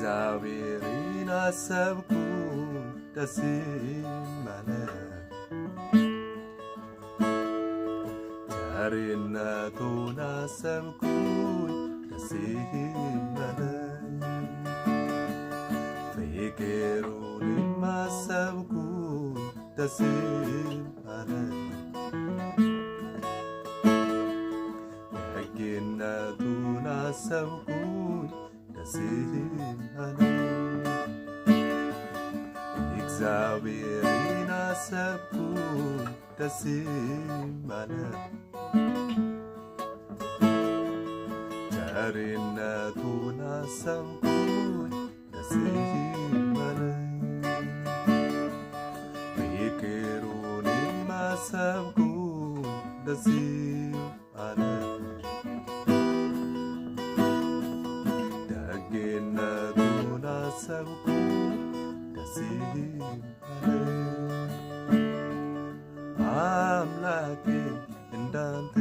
እግዚአብሔርን አሰብኩኝ ደስም አለኝ ቸርነቱን አሰብኩኝ ደስም አለኝ ፍቅሩንም አሰብኩኝ ደስም አለኝ ደግነቱን አሰብኩኝ ደስም አለኝ እግዚአብሔርን አሰብኩኝ ደስም አለኝ ቸርነቱን አሰብኩኝ ደስም አለኝ ፍቅሩንም አሰብኩኝ ደስም አለኝ ደግነቱን አሰብኩኝ ደስም አለኝ አምላኬ እንዳንተ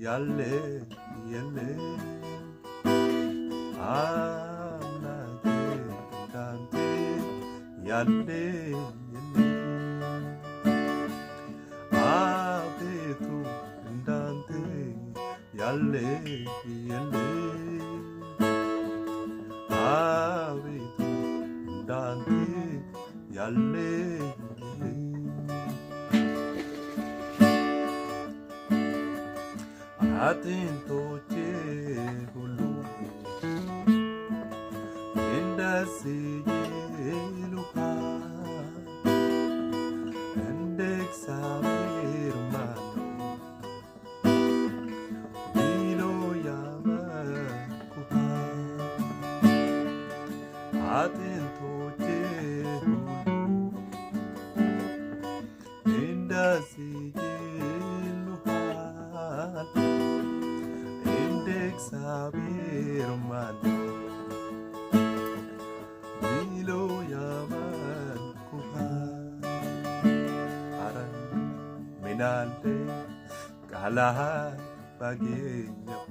ያለ የለም አምላኬ እንዳንተ ያለ የለም አቤቱ እንዳንተ ያለ የለም አቤቱ እንዳንተ ያለ የለም አጥንቶቼ ሁሉ እንደዚህ ይሉሃል እንደ እግዚአብሔር ማን ነው ብሎ ያመልኩሃል አጥንቶቼ ሁሉ እንደዚህ እግዚአብሔር ማን ነው ብሎ ያመልኩሃል አረ ምን አለ ቃልህን ባገኘሁ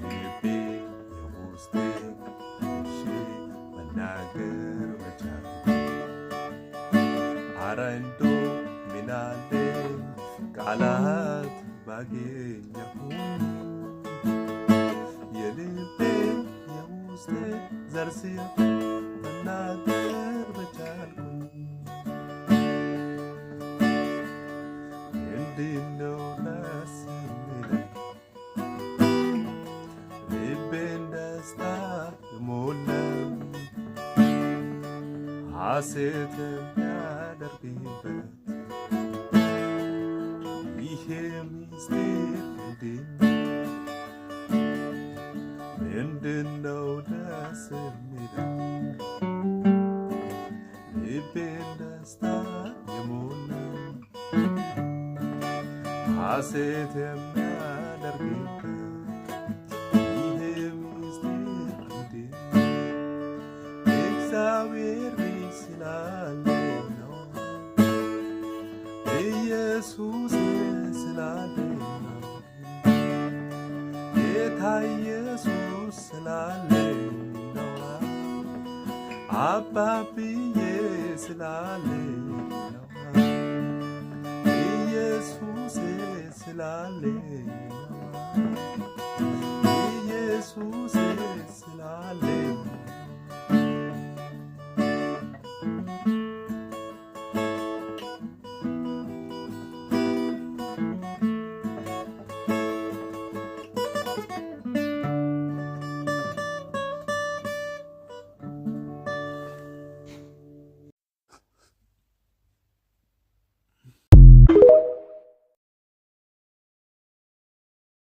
የልቤ የውስጤ እሺ መናገር በቻልኩ አረ እንደው ምን አለ ቃላት ባገኘሁ የልቤ የውስጤ ዘርዝሬ መናገር በቻልኩ ምንድነው ደስ የሚለኝ ልቤን ደስታ የሞላው ሐሴት የሚያደርግበት ይሄ ምስጢር ምንድነው ደስ የሚለኝ ልቤን ደስታ የሞላው ሐሴት የሚያደርግበት ይሄ ምስጢር እግዚአብሔር ስላለ ነው ኢየሱስ ስላለ ነው ጌታ ኢየሱስ ስላለ ነው አባብዬ ስላለ ነው ኢየሱስ ስላለ ነው